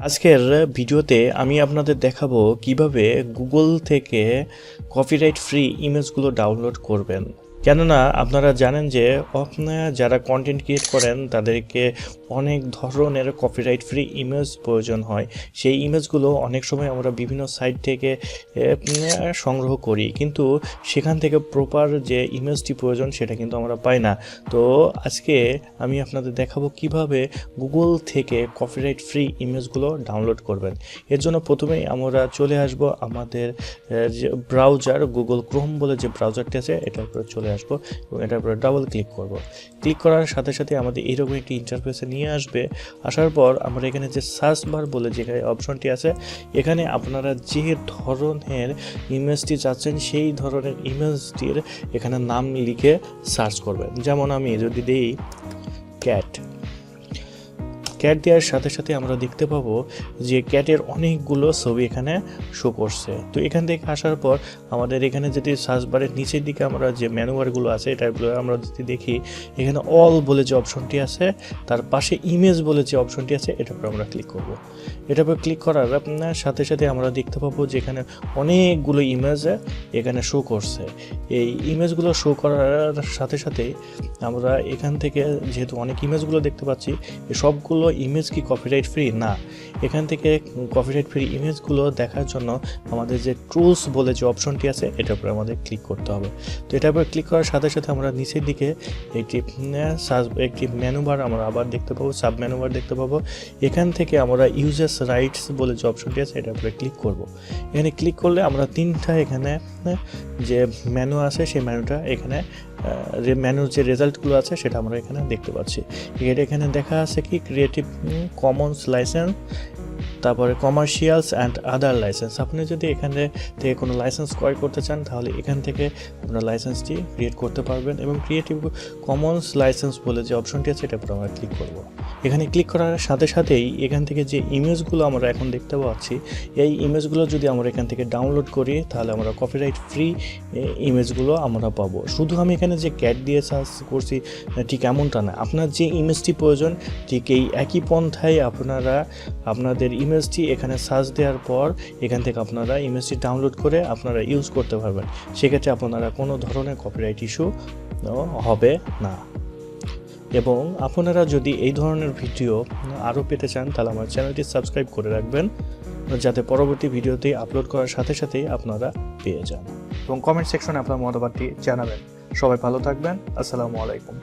আজকের ভিডিওতে আমি আপনাদের দেখাবো কিভাবে গুগল থেকে কপিরাইট ফ্রি ইমেজগুলো ডাউনলোড করবেন। কেননা আপনারা জানেন যে যারা কন্টেন্ট ক্রিয়েট করেন তাদেরকে অনেক ধরনের কপিরাইট ফ্রি ইমেজ প্রয়োজন হয়। সেই ইমেজগুলো অনেক সময় আমরা বিভিন্ন সাইট থেকে সংগ্রহ করি, কিন্তু সেখান থেকে প্রপার যে ইমেজটি প্রয়োজন সেটা কিন্তু আমরা পাই না। তো আজকে আমি আপনাদের দেখাবো কিভাবে গুগল থেকে কপিরাইট ফ্রি ইমেজগুলো ডাউনলোড করবেন। এর জন্য প্রথমেই আমরা চলে আসব আমাদের যে ব্রাউজার, গুগল ক্রোম বলে যে ব্রাউজারটি আছে এটার উপরে চলে আসবো এবং এটার উপরে ডাবল ক্লিক করব। ক্লিক করার সাথে সাথে আমাদের এইরকম একটি ইন্টারফেসে নিয়ে আসবে। আসার পর আমরা এখানে যে সার্চ বার বলে যে অপশনটি আছে, এখানে আপনারা যে ধরনের ইমেজটি চাচ্ছেন সেই ধরনের ইমেজটির এখানে নাম লিখে সার্চ করবেন। যেমন আমি যদি দিই ক্যাট দেওয়ার সাথে সাথে আমরা দেখতে পাবো যে ক্যাটের অনেকগুলো ছবি এখানে শো করছে। তো এখান থেকে আসার পর আমাদের এখানে যদি সার্চ বারের নিচের দিকে আমরা যে মেনুবারগুলো আছে এটাগুলো আমরা যদি দেখি, এখানে অল বলে যে অপশনটি আছে তার পাশে ইমেজ বলে যে অপশনটি আছে এটার উপর আমরা ক্লিক করব। এটার উপর ক্লিক করার সাথে সাথে আমরা দেখতে পাবো যে এখানে অনেকগুলো ইমেজ এখানে শো করছে। এই ইমেজগুলো শো করার সাথে সাথে আমরা এখান থেকে যেহেতু অনেক ইমেজগুলো দেখতে পাচ্ছি, সবগুলো ইমেজ কি কপিরাইট ফ্রি? না। এখান থেকে কপিরাইট ফ্রি ইমেজগুলো দেখার জন্য আমাদের যে টুলস বলে যে অপশনটি আছে এটার উপরে আমাদের ক্লিক করতে হবে। তো এটার উপরে ক্লিক করার সাথে সাথে আমরা নিচের দিকে একটি মেনু বার আমরা আবার দেখতে পাবো, সাব মেনু বার দেখতে পাবো। এখান থেকে আমরা ইউজার্স রাইটস বলে যে অপশনটি আছে এটার উপরে ক্লিক করব। এখানে ক্লিক করলে আমরা তিনটা এখানে যে মেনু আছে সেই মেনুটা এখানে যে মেনুর যে রেজাল্টগুলো আছে সেটা আমরা এখানে দেখতে পাচ্ছি। এখানে দেখা আছে কি ক্রিয়েটিভ কমন্স লাইসেন্স, তারপরে কমার্শিয়ালস অ্যান্ড আদার লাইসেন্স। আপনি যদি এখানে থেকে কোনো লাইসেন্স ক্রয় করতে চান তাহলে এখান থেকে আপনারা লাইসেন্সটি ক্রিয়েট করতে পারবেন এবং ক্রিয়েটিভ কমন্স লাইসেন্স বলে যে অপশনটি আছে এটার উপর আমরা ক্লিক করব। এখানে ক্লিক করার সাথে সাথেই এখান থেকে যে ইমেজগুলো আমরা এখন দেখতে পাচ্ছি এই ইমেজগুলো যদি আমরা এখান থেকে ডাউনলোড করি তাহলে আমরা কপিরাইট ফ্রি ইমেজগুলো আমরা পাবো। শুধু আমি এখানে যে ক্যাট দিয়ে সার্চ করছি ঠিক এমনটা না, আপনার যে ইমেজটি প্রয়োজন ঠিক এই একই পন্থায় আপনারা আপনাদের ইমেজটি এখানে সার্চ দেওয়ার পর এখান থেকে আপনারা ইমেজটি ডাউনলোড করে আপনারা ইউজ করতে পারবেন। সেক্ষেত্রে আপনারা কোনো ধরনের কপিরাইট ইস্যু হবে না। এবং আপনারা যদি এই ধরনের ভিডিও আরও পেতে চান তাহলে আমার চ্যানেলটি সাবস্ক্রাইব করে রাখবেন, যাতে পরবর্তী ভিডিওতে আপলোড করার সাথে সাথেই আপনারা পেয়ে যান। এবং কমেন্ট সেকশনে আপনার মতামতটি জানাবেন। সবাই ভালো থাকবেন। আসসালামু আলাইকুম।